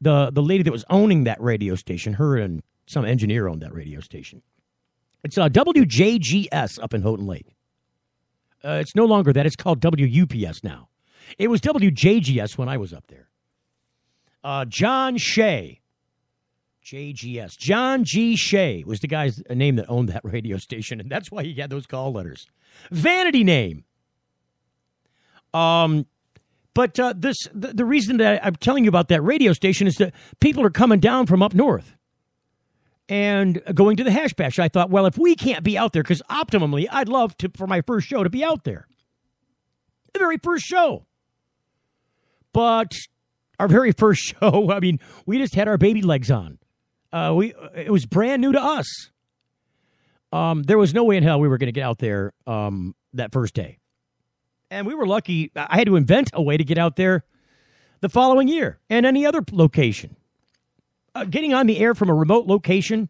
the lady that was owning that radio station. Her and some engineer owned that radio station. It's WJGS up in Houghton Lake. It's no longer that. It's called WUPS now. It was WJGS when I was up there. John Shea, JGS. John G. Shea was the guy's name that owned that radio station, and that's why he had those call letters. Vanity name. But the reason that I'm telling you about that radio station is that people are coming down from up north and going to the Hash Bash. I thought, well, if we can't be out there, because optimally, I'd love for my first show to be out there. The very first show. But our very first show, we just had our baby legs on. It was brand new to us. There was no way in hell we were going to get out there that first day. And we were lucky. I had to invent a way to get out there the following year and any other location. Getting on the air from a remote location,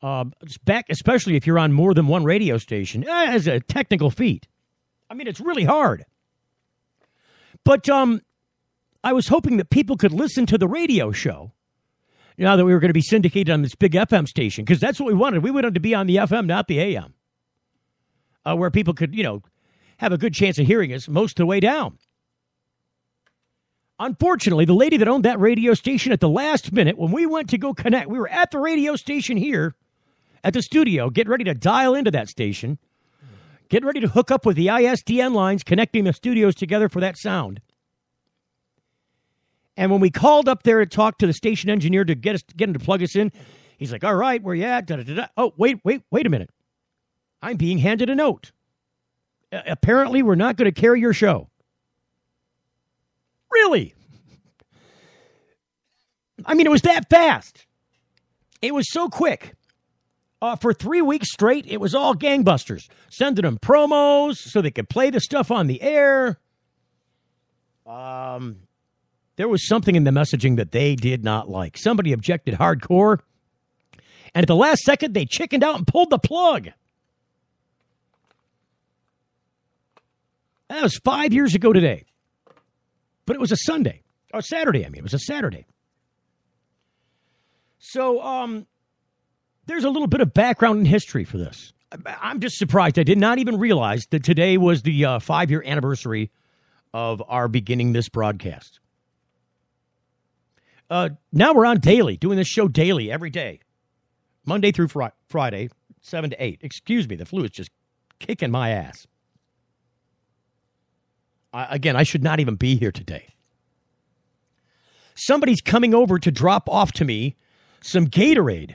back, especially if you're on more than one radio station, is a technical feat. It's really hard. But I was hoping that people could listen to the radio show now that we were going to be syndicated on this big FM station, because that's what we wanted. We wanted to be on the FM, not the AM, where people could, have a good chance of hearing us most of the way down. Unfortunately, the lady that owned that radio station at the last minute, when we went to go connect, we were at the radio station here at the studio, getting ready to dial into that station, getting ready to hook up with the ISDN lines, connecting the studios together for that sound. And when we called up there to talk to the station engineer to get him to plug us in, he's like, all right, where you at? Da-da-da-da. Oh, wait a minute. I'm being handed a note. Apparently, we're not going to carry your show. Really? It was that fast. It was so quick. For 3 weeks straight, it was all gangbusters. Sending them promos so they could play the stuff on the air. There was something in the messaging that they did not like. Somebody objected hardcore. And at the last second, they chickened out and pulled the plug. That was 5 years ago today. But it was a Sunday. Or Saturday, it was a Saturday. So, there's a little bit of background and history for this. I'm just surprised. I did not even realize that today was the 5-year anniversary of our beginning this broadcast. Now we're on daily, doing this show daily, every day. Monday through Friday, 7 to 8. Excuse me, the flu is just kicking my ass. Again, I should not even be here today. Somebody's coming over to drop off to me some Gatorade.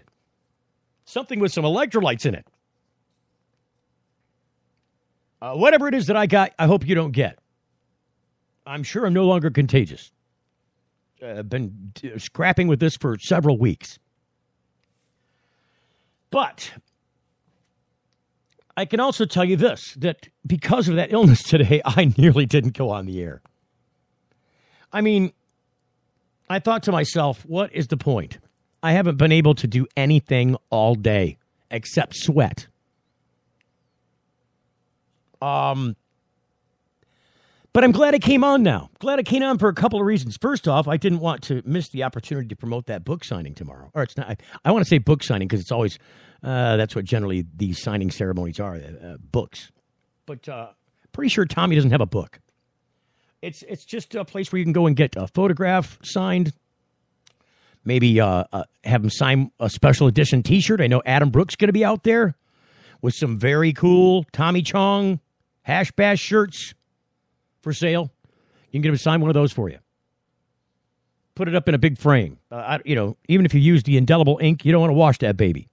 Something with some electrolytes in it. Whatever it is that I got, I hope you don't get. I'm sure I'm no longer contagious. I've been scrapping with this for several weeks. But I can also tell you this, that because of that illness today, I nearly didn't go on the air. I mean, I thought to myself, what is the point? I haven't been able to do anything all day except sweat. But I'm glad I came on now. Glad I came on for a couple of reasons. First off, I didn't want to miss the opportunity to promote that book signing tomorrow. Or it's not. I want to say book signing because it's always that's what generally these signing ceremonies are, books. But pretty sure Tommy doesn't have a book. It's just a place where you can go and get a photograph signed. Maybe have him sign a special edition T-shirt. I know Adam Brooks going to be out there with some very cool Tommy Chong Hash Bash shirts for sale. You can get him to sign one of those for you. Put it up in a big frame. Even if you use the indelible ink, you don't want to wash that baby.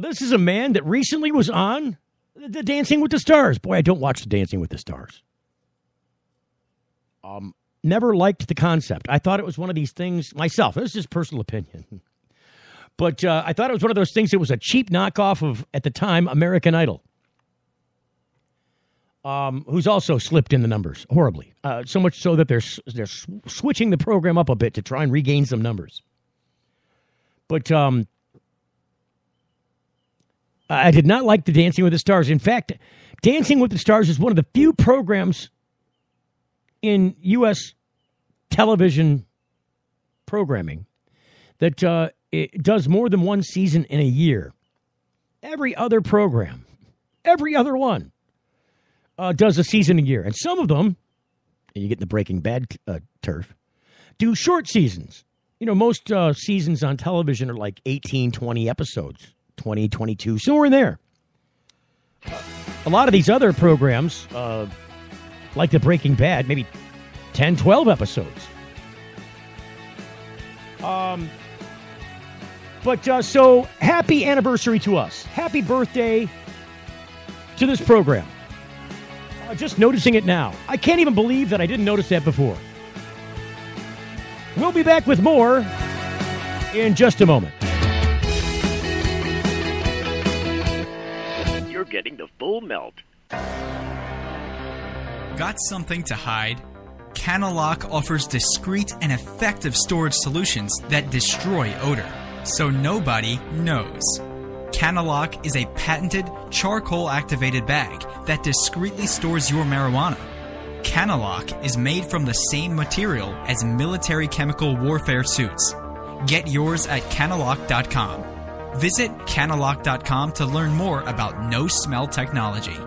This is a man that recently was on the Dancing with the Stars. Boy, I don't watch the Dancing with the Stars. Never liked the concept. I thought it was one of these things myself. This is just personal opinion. But I thought it was one of those things that was a cheap knockoff of, at the time, American Idol. Who's also slipped in the numbers horribly. So much so that they're switching the program up a bit to try and regain some numbers. But I did not like the Dancing with the Stars. In fact, Dancing with the Stars is one of the few programs in U.S. television programming that it does more than one season in a year. Every other program, every other one, does a season a year. And some of them, and you get in the Breaking Bad turf, do short seasons. You know, most seasons on television are like 18, 20 episodes, 20, 22, somewhere in there. A lot of these other programs, like the Breaking Bad, maybe 10, 12 episodes. So happy anniversary to us. Happy birthday to this program. Just noticing it now. I can't even believe that I didn't notice that before. We'll be back with more in just a moment. You're getting the full melt. Got something to hide? Canalock offers discreet and effective storage solutions that destroy odor, so nobody knows. Canalock is a patented charcoal-activated bag that discreetly stores your marijuana. Canalock is made from the same material as military chemical warfare suits. Get yours at Canalock.com. Visit Canalock.com to learn more about no-smell technology.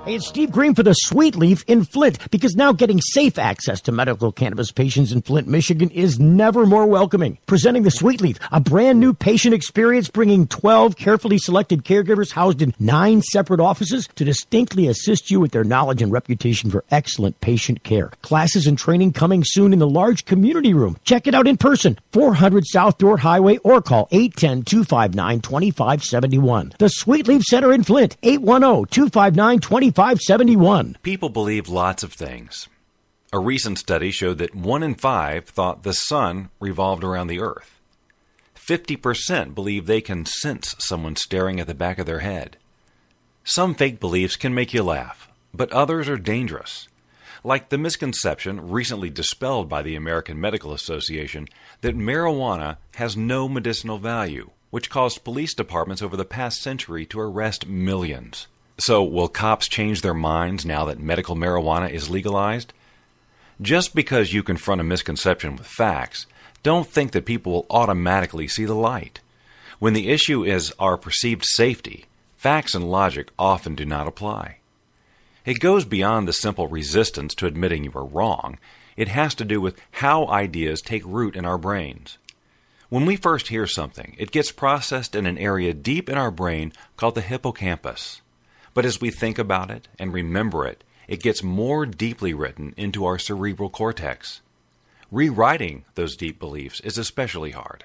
Hey, it's Steve Green for the Sweet Leaf in Flint, because now getting safe access to medical cannabis patients in Flint, Michigan is never more welcoming. Presenting the Sweet Leaf, a brand new patient experience bringing 12 carefully selected caregivers housed in 9 separate offices to distinctly assist you with their knowledge and reputation for excellent patient care. Classes and training coming soon in the large community room. Check it out in person, 400 South Dorr Highway, or call 810-259-2571. The Sweet Leaf Center in Flint, 810-259-2571. People believe lots of things. A recent study showed that 1 in 5 thought the sun revolved around the earth. 50% believe they can sense someone staring at the back of their head. Some fake beliefs can make you laugh, but others are dangerous. Like the misconception recently dispelled by the American Medical Association that marijuana has no medicinal value, which caused police departments over the past century to arrest millions. So, will cops change their minds now that medical marijuana is legalized? Just because you confront a misconception with facts, don't think that people will automatically see the light. When the issue is our perceived safety, facts and logic often do not apply. It goes beyond the simple resistance to admitting you are wrong. It has to do with how ideas take root in our brains. When we first hear something, it gets processed in an area deep in our brain called the hippocampus. But as we think about it and remember it, it gets more deeply written into our cerebral cortex. Rewriting those deep beliefs is especially hard.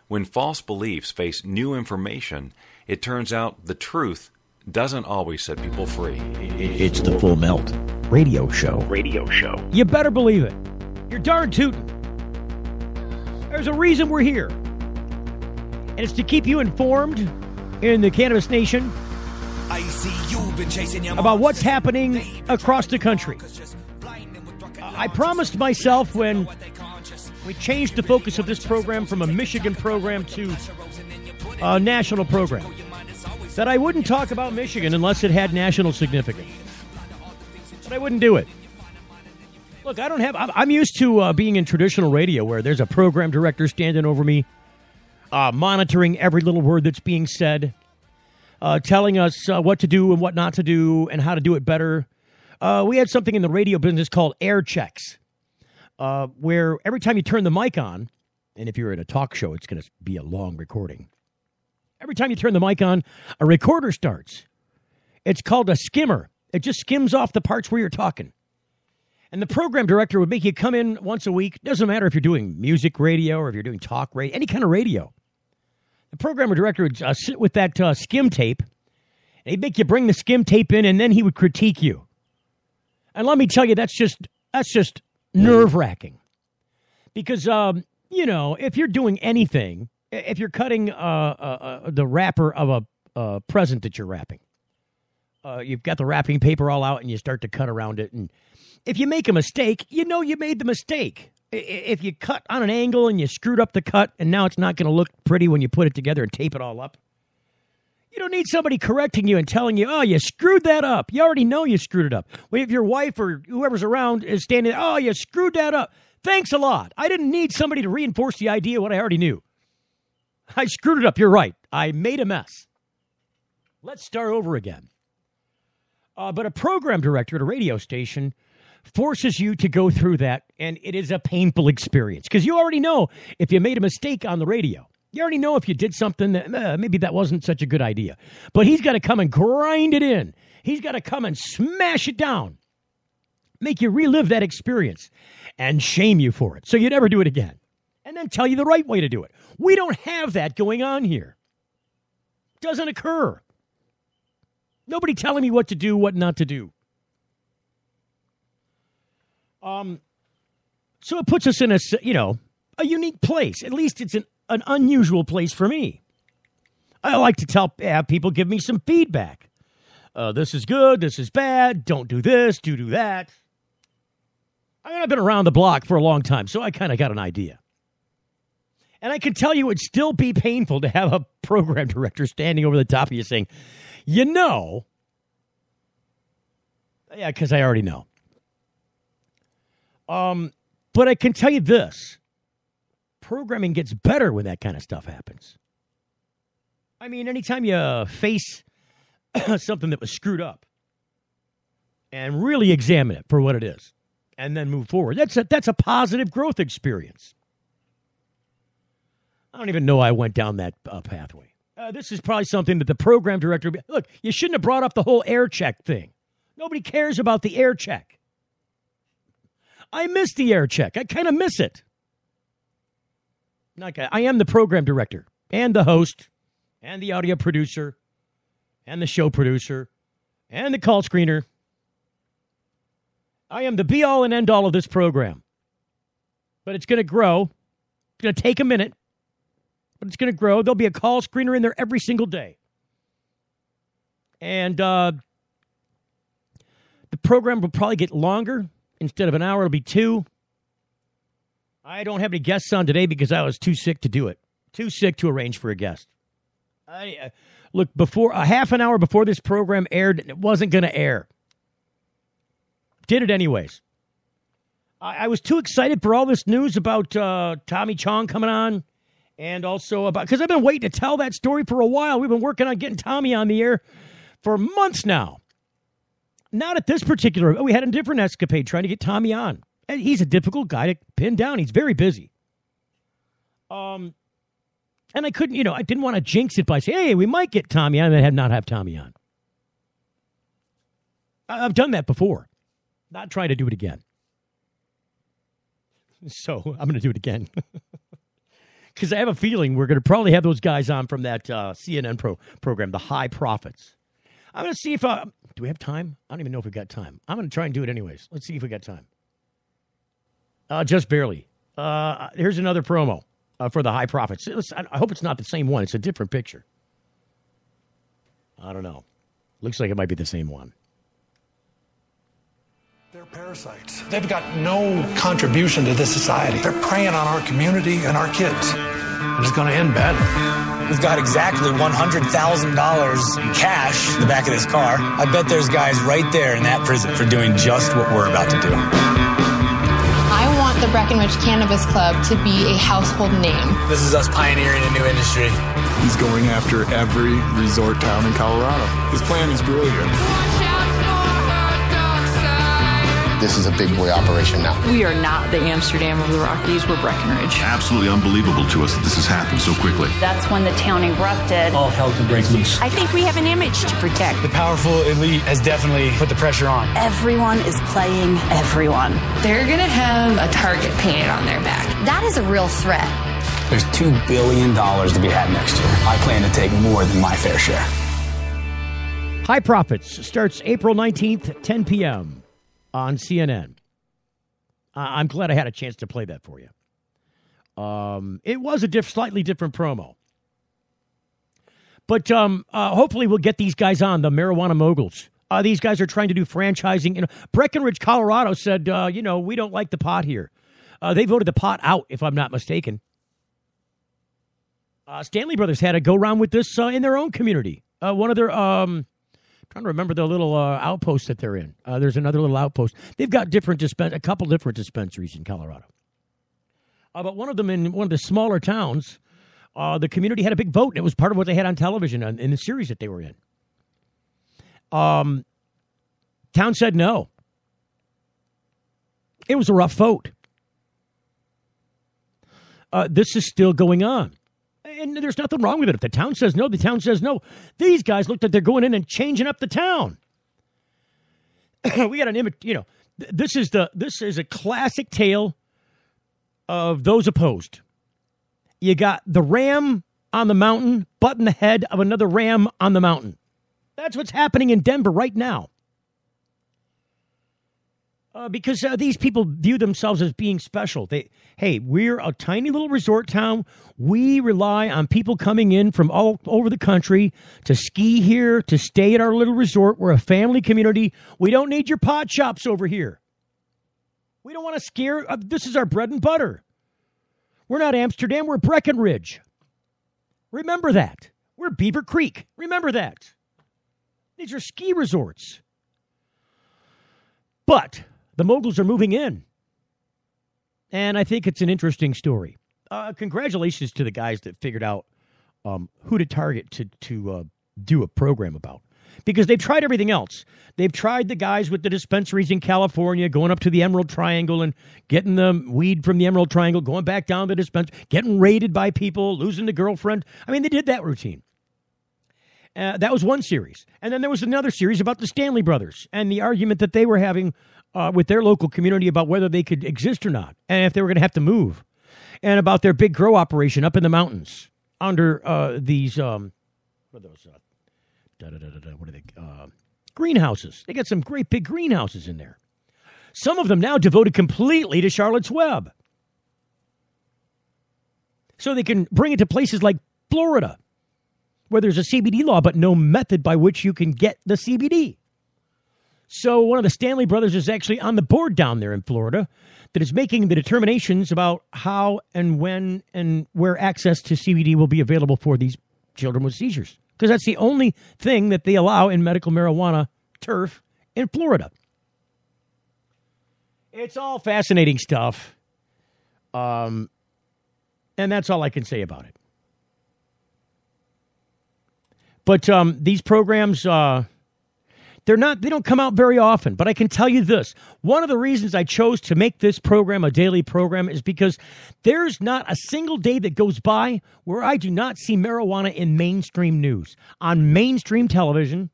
When false beliefs face new information, it turns out the truth doesn't always set people free. It's the Full Melt radio show. You better believe it. You're darn tootin'. There's a reason we're here. And it's to keep you informed in the Cannabis Nation about what's happening across the country. I promised myself when we changed the focus of this program from a Michigan program to a national program that I wouldn't talk about Michigan unless it had national significance. But I wouldn't do it. Look, I'm used to being in traditional radio where there's a program director standing over me, monitoring every little word that's being said, telling us what to do and what not to do and how to do it better. We had something in the radio business called air checks, where every time you turn the mic on, and if you're in a talk show, it's going to be a long recording. Every time you turn the mic on, a recorder starts. It's called a skimmer. It just skims off the parts where you're talking. And the program director would make you come in once a week. Doesn't matter if you're doing music radio or if you're doing talk radio, any kind of radio. The programmer director would sit with that skim tape, and he'd make you bring the skim tape in, and then he would critique you. And let me tell you, that's just nerve-wracking. Because, if you're doing anything, if you're cutting the wrapper of a present that you're wrapping, you've got the wrapping paper all out, and you start to cut around it, and if you make a mistake, you know you made the mistake. If you cut on an angle and you screwed up the cut and now it's not going to look pretty when you put it together and tape it all up, you don't need somebody correcting you and telling you, oh, you screwed that up. You already know you screwed it up. Well, if your wife or whoever's around is standing there, oh, you screwed that up. Thanks a lot. I didn't need somebody to reinforce the idea of what I already knew. I screwed it up. You're right. I made a mess. Let's start over again. But a program director at a radio station forces you to go through that, and it is a painful experience because you already know if you made a mistake on the radio. You already know if you did something that maybe that wasn't such a good idea. But he's got to come and grind it in. He's got to come and smash it down, make you relive that experience, and shame you for it so you never do it again, and then tell you the right way to do it. We don't have that going on here. It doesn't occur. Nobody telling me what to do, what not to do. So it puts us in a unique place. At least it's an unusual place for me. I like to have people give me some feedback. This is good. This is bad. Don't do this. Do that. I mean, I've been around the block for a long time, so I kind of got an idea. And I can tell you it'd still be painful to have a program director standing over the top of you saying, yeah, because I already know. But I can tell you this. Programming gets better when that kind of stuff happens. I mean, anytime you face something that was screwed up and really examine it for what it is and then move forward, that's a positive growth experience. I don't even know I went down that pathway. This is probably something that the program director... Look, you shouldn't have brought up the whole air check thing. Nobody cares about the air check. I miss the air check. I kind of miss it. I am the program director and the host and the audio producer and the show producer and the call screener. I am the be-all and end-all of this program. But it's going to grow. It's going to take a minute, but it's going to grow. There'll be a call screener in there every single day. And the program will probably get longer. Instead of an hour, it'll be 2. I don't have any guests on today because I was too sick to do it. Too sick to arrange for a guest. Look, before a half an hour before this program aired, it wasn't going to air. Did it anyways. I was too excited for all this news about Tommy Chong coming on, and also about, because I've been waiting to tell that story for a while. We've been working on getting Tommy on the air for months now. Not at this particular... We had a different escapade trying to get Tommy on. And he's a difficult guy to pin down. He's very busy. And I couldn't, I didn't want to jinx it by saying, hey, we might get Tommy on and not have Tommy on. I've done that before. Not trying to do it again. So I'm going to do it again. Because I have a feeling we're going to probably have those guys on from that CNN program, The High Profits. I'm going to see if... do we have time? I don't even know if we've got time. I'm going to try and do it anyways. Let's see if we got time. Just barely. Here's another promo. for the high profits. I hope it's not the same one. It's a different picture. I don't know. Looks like it might be the same one. They're parasites. They've got no contribution to this society. They're preying on our community and our kids. And it's going to end badly. We've got exactly $100,000 in cash in the back of this car. I bet there's guys right there in that prison for doing just what we're about to do. I want the Breckenridge Cannabis Club to be a household name. This is us pioneering a new industry. He's going after every resort town in Colorado. His plan is brilliant. This is a big boy operation now. We are not the Amsterdam of the Rockies. We're Breckenridge. Absolutely unbelievable to us that this has happened so quickly. That's when the town erupted. All hell can break loose. I think we have an image to protect. The powerful elite has definitely put the pressure on. Everyone is playing everyone. They're going to have a target painted on their back. That is a real threat. There's $2 billion to be had next year. I plan to take more than my fair share. High Profits starts April 19th, 10 p.m. on CNN. I'm glad I had a chance to play that for you. It was a slightly different promo. But hopefully we'll get these guys on, the marijuana moguls. These guys are trying to do franchising. You know, Breckenridge, Colorado said, we don't like the pot here. They voted the pot out, if I'm not mistaken. Stanley Brothers had a go-round with this in their own community. One of their... trying to remember the little outpost that they're in. There's another little outpost. They've got a couple different dispensaries in Colorado. But one of them in one of the smaller towns, the community had a big vote, and it was part of what they had on television in the series that they were in. Town said no. It was a rough vote. This is still going on. And there's nothing wrong with it. If the town says no, the town says no. These guys looked like they're going in and changing up the town. We got an image, this is a classic tale of those opposed. You got the ram on the mountain butting the head of another ram on the mountain. That's what's happening in Denver right now. Because these people view themselves as being special. We're a tiny little resort town. We rely on people coming in from all over the country to ski here, to stay at our little resort. We're a family community. We don't need your pot shops over here. We don't want to scare. This is our bread and butter. We're not Amsterdam. We're Breckenridge. Remember that. We're Beaver Creek. Remember that. These are ski resorts. But the moguls are moving in. And I think it's an interesting story. Congratulations to the guys that figured out who to target to do a program about. Because they've tried everything else. They've tried the guys with the dispensaries in California, going up to the Emerald Triangle and getting the weed from the Emerald Triangle, going back down the dispensary, getting raided by people, losing the girlfriend. I mean, they did that routine. That was one series. And then there was another series about the Stanley Brothers and the argument that they were having with their local community about whether they could exist or not, and if they were going to have to move, and about their big grow operation up in the mountains under these, what are those? What are they? Greenhouses. They got some great big greenhouses in there. Some of them now devoted completely to Charlotte's Web. So they can bring it to places like Florida, where there's a CBD law, but no method by which you can get the CBD. So one of the Stanley Brothers is actually on the board down there in Florida that is making the determinations about how and when and where access to CBD will be available for these children with seizures. Because that's the only thing that they allow in medical marijuana turf in Florida. It's all fascinating stuff. And that's all I can say about it. But these programs, they don't come out very often. But I can tell you this. One of the reasons I chose to make this program a daily program is because there's not a single day that goes by where I do not see marijuana in mainstream news, on mainstream television,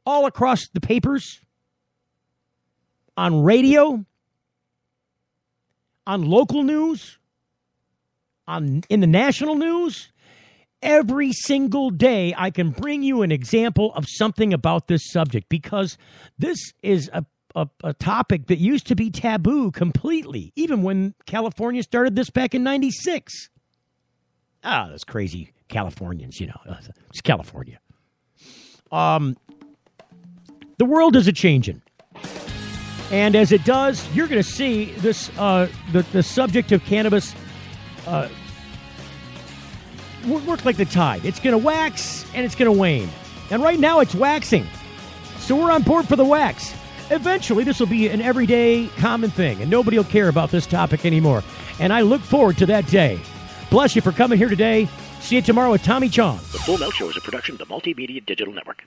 all across the papers, on radio, on local news, in the national news. Every single day, I can bring you an example of something about this subject because this is a topic that used to be taboo completely, even when California started this back in 96. Those crazy Californians, it's California. The world is a-changing. And as it does, you're going to see this the subject of cannabis work like the tide. It's going to wax and it's going to wane. And right now it's waxing. So we're on board for the wax. Eventually, this will be an everyday common thing, and nobody will care about this topic anymore. And I look forward to that day. Bless you for coming here today. See you tomorrow with Tommy Chong. The Full Melt Show is a production of the Multimedia Digital Network.